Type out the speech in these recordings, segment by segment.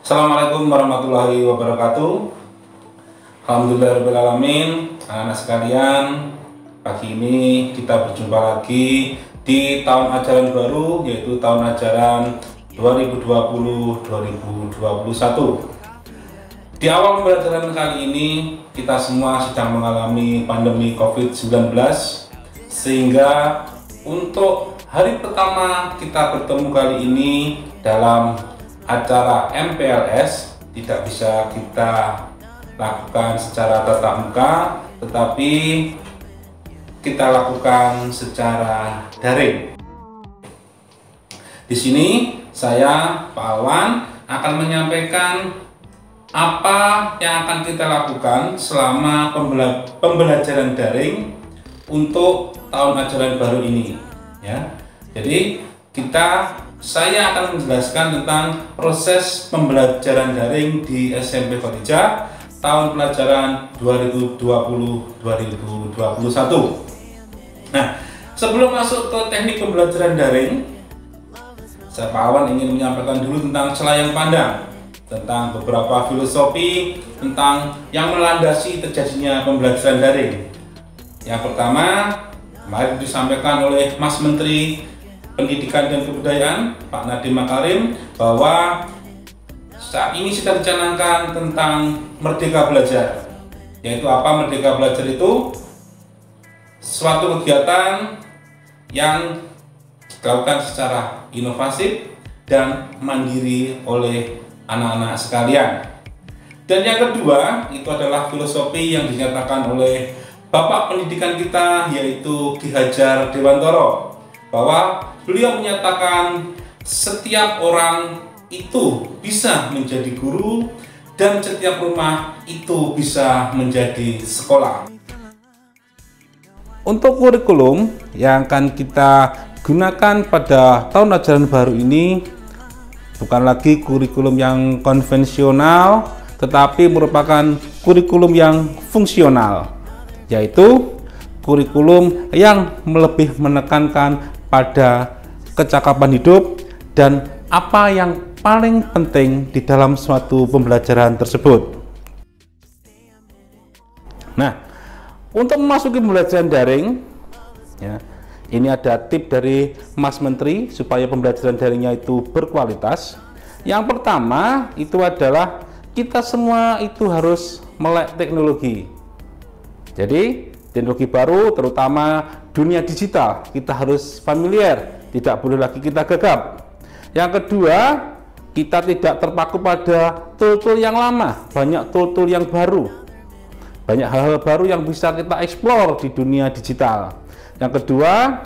Assalamualaikum warahmatullahi wabarakatuh. Alhamdulillahirrahmanirrahim. Anak-anak sekalian, pagi ini kita berjumpa lagi di tahun ajaran baru, yaitu tahun ajaran 2020-2021. Di awal pembelajaran kali ini, kita semua sedang mengalami pandemi COVID-19, sehingga untuk hari pertama kita bertemu kali ini dalam acara MPLS tidak bisa kita lakukan secara tatap muka, tetapi kita lakukan secara daring. Di sini saya, Pak Alwan, akan menyampaikan apa yang akan kita lakukan selama pembelajaran daring untuk tahun ajaran baru ini. Ya, jadi saya akan menjelaskan tentang proses pembelajaran daring di SMP Khadijah tahun pelajaran 2020-2021. Nah, sebelum masuk ke teknik pembelajaran daring, saya Pak Alwan ingin menyampaikan dulu tentang selayang pandang, tentang beberapa filosofi tentang yang melandasi terjadinya pembelajaran daring. Yang pertama, kemarin disampaikan oleh Mas Menteri Pendidikan dan Kebudayaan Pak Nadiem Makarim bahwa saat ini sedang dicanangkan tentang Merdeka Belajar. Yaitu apa Merdeka Belajar itu? Suatu kegiatan yang dilakukan secara inovatif dan mandiri oleh anak-anak sekalian. Dan yang kedua, itu adalah filosofi yang dinyatakan oleh Bapak Pendidikan kita, yaitu Ki Hajar Dewantoro, bahwa beliau menyatakan setiap orang itu bisa menjadi guru dan setiap rumah itu bisa menjadi sekolah. Untuk kurikulum yang akan kita gunakan pada tahun ajaran baru ini bukan lagi kurikulum yang konvensional, tetapi merupakan kurikulum yang fungsional, yaitu kurikulum yang lebih menekankan pada kecakapan hidup dan apa yang paling penting di dalam suatu pembelajaran tersebut. Nah, untuk memasuki pembelajaran daring, ya, ini ada tips dari Mas Menteri supaya pembelajaran daringnya itu berkualitas. Yang pertama itu adalah kita semua itu harus melek teknologi. Jadi teknologi baru, terutama dunia digital, kita harus familiar, tidak boleh lagi kita gagap. Yang kedua, kita tidak terpaku pada tool-tool yang lama, banyak tool-tool yang baru, banyak hal-hal baru yang bisa kita eksplor di dunia digital. Yang kedua,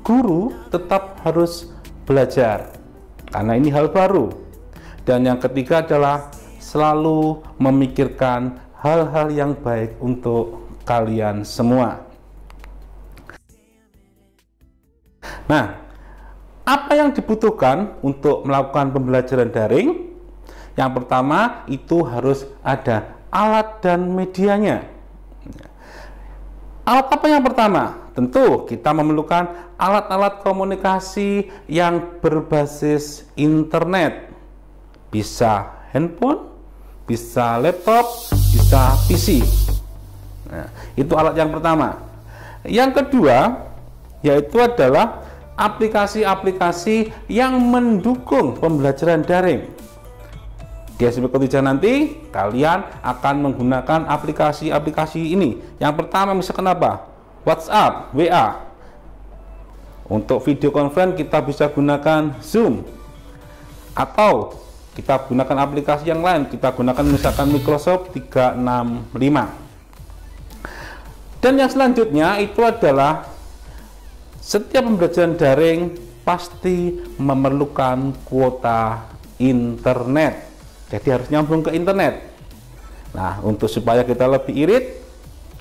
guru tetap harus belajar karena ini hal baru. Dan yang ketiga adalah selalu memikirkan hal-hal yang baik untuk kalian semua. Nah, apa yang dibutuhkan untuk melakukan pembelajaran daring? Yang pertama itu harus ada alat dan medianya. Alat apa yang pertama? Tentu kita memerlukan alat-alat komunikasi yang berbasis internet. Bisa handphone, bisa laptop, bisa PC. Nah, itu alat yang pertama. Yang kedua yaitu adalah aplikasi-aplikasi yang mendukung pembelajaran daring. Di SMP Khadijah nanti kalian akan menggunakan aplikasi-aplikasi ini. Yang pertama misalkan apa? WhatsApp, WA. Untuk video conference kita bisa gunakan Zoom, atau kita gunakan aplikasi yang lain. Kita gunakan misalkan Microsoft 365. Dan yang selanjutnya itu adalah setiap pembelajaran daring pasti memerlukan kuota internet. Jadi harus nyambung ke internet. Nah, untuk supaya kita lebih irit,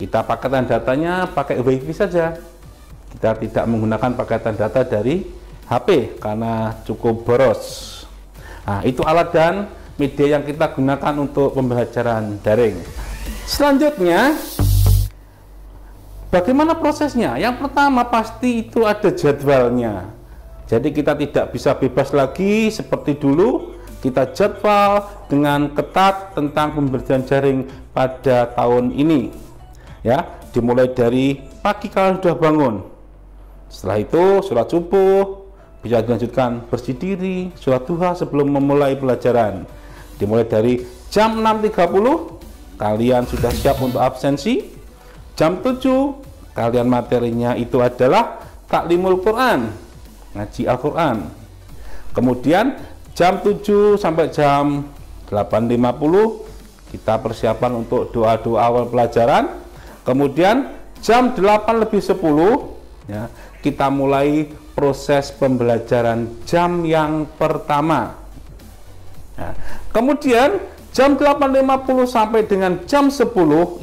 kita paketan datanya pakai WiFi saja. Kita tidak menggunakan paketan data dari HP karena cukup boros. Nah, itu alat dan media yang kita gunakan untuk pembelajaran daring. Selanjutnya, bagaimana prosesnya? Yang pertama pasti itu ada jadwalnya. Jadi kita tidak bisa bebas lagi seperti dulu kita jadwal dengan ketat tentang pembelajaran daring pada tahun ini. Ya, dimulai dari pagi kalian sudah bangun. Setelah itu sholat subuh, bisa dilanjutkan bersih diri, sholat duha sebelum memulai pelajaran. Dimulai dari jam 6.30 kalian sudah siap untuk absensi. Jam 7 kalian materinya itu adalah taklimul Quran, ngaji Al-Quran. Kemudian jam 7 sampai jam 8.50 kita persiapan untuk doa-doa awal pelajaran. Kemudian jam 8.10 ya, kita mulai proses pembelajaran jam yang pertama. Nah, kemudian jam 8.50 sampai dengan jam 10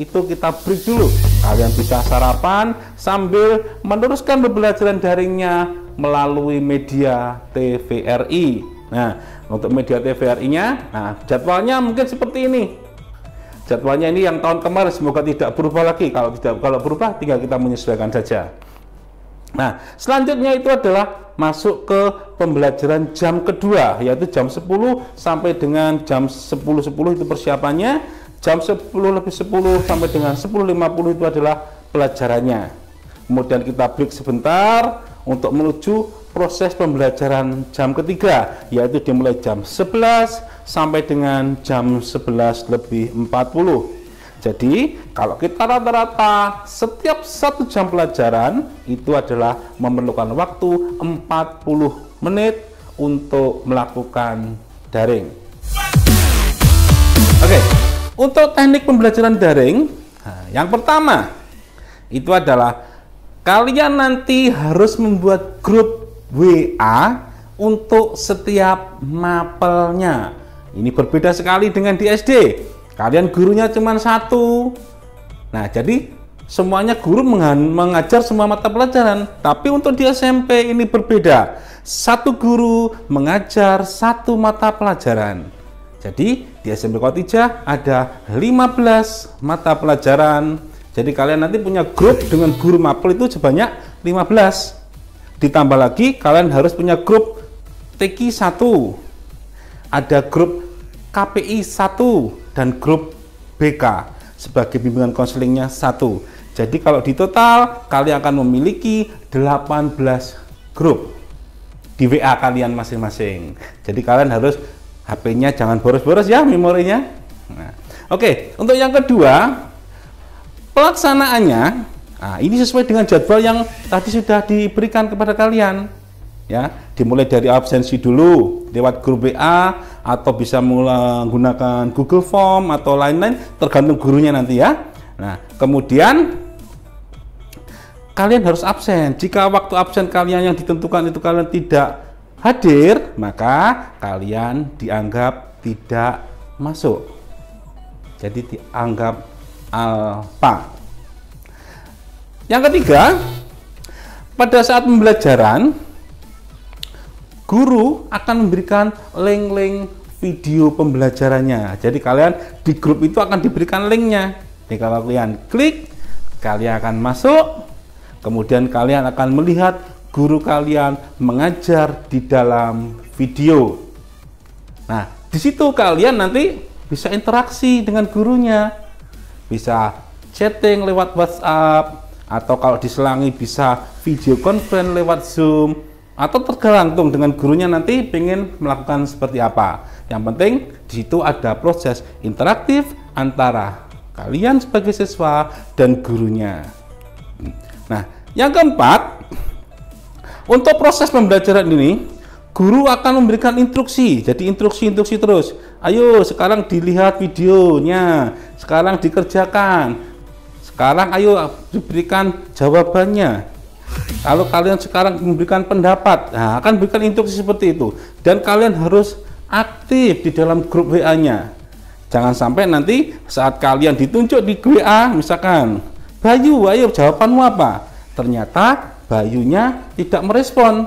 itu kita break dulu. Kalian bisa sarapan sambil meneruskan pembelajaran daringnya melalui media TVRI. Nah, untuk media TVRI-nya, nah jadwalnya mungkin seperti ini. Jadwalnya ini yang tahun kemarin, semoga tidak berubah lagi. Kalau berubah tinggal kita menyesuaikan saja. Nah, selanjutnya itu adalah masuk ke pembelajaran jam kedua, yaitu jam 10 sampai dengan jam 10.10 itu persiapannya. Jam 10.10 sampai dengan 10.50 itu adalah pelajarannya. Kemudian kita break sebentar untuk menuju proses pembelajaran jam ketiga, yaitu dimulai jam 11 sampai dengan jam 11.40. Jadi kalau kita rata-rata setiap 1 jam pelajaran itu adalah memerlukan waktu 40 menit untuk melakukan daring. Oke, untuk teknik pembelajaran daring, yang pertama itu adalah kalian nanti harus membuat grup WA untuk setiap mapelnya. Ini berbeda sekali dengan di SD. Kalian gurunya cuma 1. Nah, jadi semuanya guru mengajar semua mata pelajaran. Tapi untuk di SMP ini berbeda. 1 guru mengajar 1 mata pelajaran. Jadi di SMP Khotijah ada 15 mata pelajaran. Jadi kalian nanti punya grup dengan guru mapel itu sebanyak 15. Ditambah lagi kalian harus punya grup TK 1. Ada grup KPI 1 dan grup BK sebagai bimbingan konselingnya 1. Jadi kalau di total kalian akan memiliki 18 grup di WA kalian masing-masing. Jadi kalian harus HP-nya jangan boros-boros ya memorinya. Nah, oke, untuk yang kedua pelaksanaannya, nah, ini sesuai dengan jadwal yang tadi sudah diberikan kepada kalian. Ya, dimulai dari absensi dulu lewat grup WA atau bisa menggunakan Google Form atau lain-lain tergantung gurunya nanti ya. Nah, kemudian kalian harus absen. Jika waktu absen kalian yang ditentukan itu kalian tidak hadir, maka kalian dianggap tidak masuk. Jadi dianggap alpha. Yang ketiga, pada saat pembelajaran guru akan memberikan link-link video pembelajarannya. Jadi kalian di grup itu akan diberikan linknya. Jadi kalau kalian klik, kalian akan masuk. Kemudian kalian akan melihat guru kalian mengajar di dalam video. Nah, di situ kalian nanti bisa interaksi dengan gurunya. Bisa chatting lewat WhatsApp, atau kalau diselangi bisa video conference lewat Zoom. Atau tergantung dengan gurunya nanti pengen melakukan seperti apa. Yang penting di situ ada proses interaktif antara kalian sebagai siswa dan gurunya. Nah, yang keempat, untuk proses pembelajaran ini guru akan memberikan instruksi. Jadi instruksi terus. Ayo sekarang dilihat videonya, sekarang dikerjakan, sekarang ayo diberikan jawabannya. Kalau kalian sekarang memberikan pendapat, nah, akan berikan instruksi seperti itu. Dan kalian harus aktif di dalam grup WA-nya. Jangan sampai nanti saat kalian ditunjuk di WA, misalkan, Bayu, ayo jawabanmu apa? Ternyata Bayunya tidak merespon.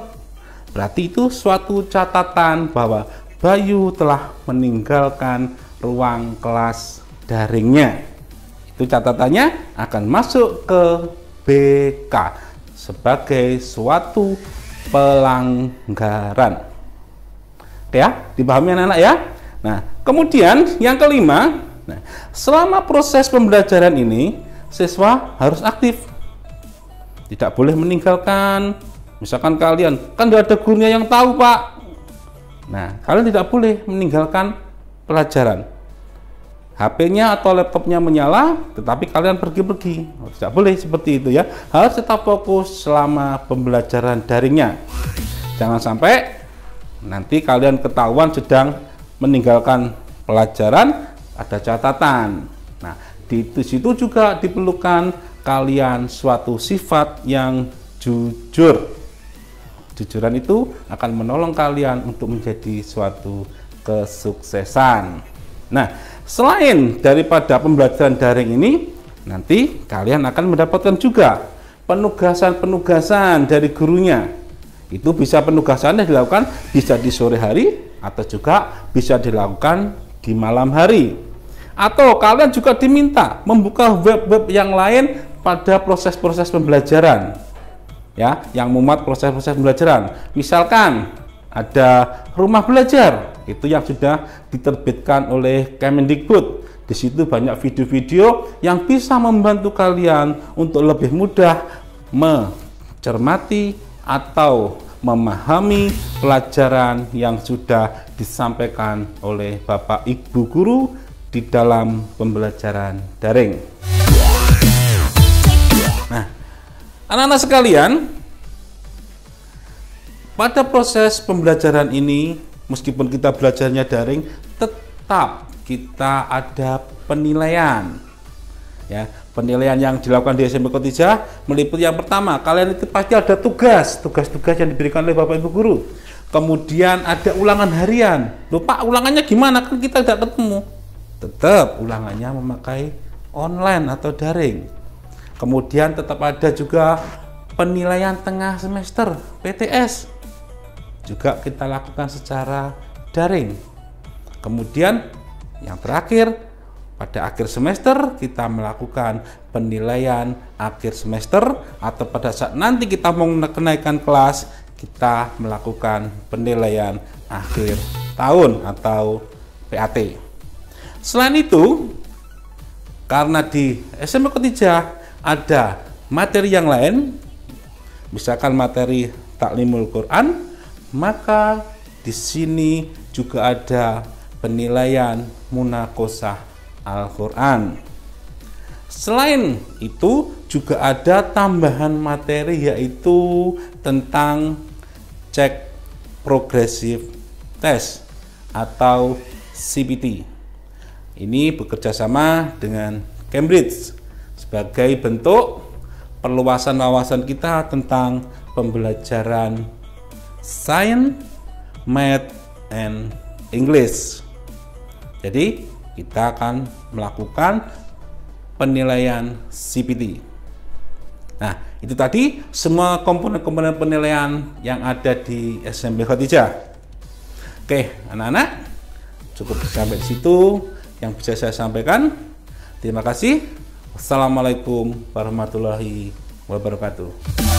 Berarti itu suatu catatan bahwa Bayu telah meninggalkan ruang kelas daringnya. Itu catatannya akan masuk ke BK sebagai suatu pelanggaran. Oke ya, dipahami anak-anak ya. Nah, kemudian yang kelima, selama proses pembelajaran ini siswa harus aktif. Tidak boleh meninggalkan. Misalkan kalian kan tidak ada gurunya yang tahu, Pak. Nah, kalian tidak boleh meninggalkan pelajaran. HP-nya atau laptopnya menyala, tetapi kalian pergi-pergi. Tidak boleh seperti itu ya. Harus tetap fokus selama pembelajaran daringnya. Jangan sampai nanti kalian ketahuan sedang meninggalkan pelajaran, ada catatan. Nah, di situ juga diperlukan kalian suatu sifat yang jujur. Jujuran itu akan menolong kalian untuk menjadi suatu kesuksesan. Nah, selain daripada pembelajaran daring ini, nanti kalian akan mendapatkan juga penugasan-penugasan dari gurunya. Itu bisa penugasannya dilakukan bisa di sore hari atau juga bisa dilakukan di malam hari. Atau kalian juga diminta membuka web-web yang lain pada proses-proses pembelajaran. Ya, yang memuat proses-proses pembelajaran. Misalkan ada rumah belajar, itu yang sudah diterbitkan oleh Kemendikbud. Di situ banyak video-video yang bisa membantu kalian untuk lebih mudah mencermati atau memahami pelajaran yang sudah disampaikan oleh Bapak Ibu guru di dalam pembelajaran daring. Nah, anak-anak sekalian, pada proses pembelajaran ini, meskipun kita belajarnya daring, tetap kita ada penilaian. Ya, penilaian yang dilakukan di SMP Kotijah meliputi yang pertama, kalian itu pasti ada tugas yang diberikan oleh Bapak Ibu guru. Kemudian ada ulangan harian. Loh Pak, ulangannya gimana? Kan kita tidak ketemu. Tetap ulangannya memakai online atau daring. Kemudian tetap ada juga penilaian tengah semester, PTS. Juga kita lakukan secara daring. Kemudian yang terakhir, pada akhir semester kita melakukan penilaian akhir semester, atau pada saat nanti kita mau kenaikan kelas, kita melakukan penilaian akhir tahun atau PAT. Selain itu, karena di SMP Kotijah ada materi yang lain, misalkan materi Taklimul Quran, maka di sini juga ada penilaian Munaqosyah Al-Quran. Selain itu juga ada tambahan materi, yaitu tentang cek progressive test atau CPT. Ini bekerja sama dengan Cambridge sebagai bentuk perluasan wawasan kita tentang pembelajaran Science, Math, and English. Jadi kita akan melakukan penilaian CPT. Nah, itu tadi semua komponen-komponen penilaian yang ada di SMP Kotijah. Oke, anak-anak, cukup sampai di situ yang bisa saya sampaikan. Terima kasih. Wassalamualaikum warahmatullahi wabarakatuh.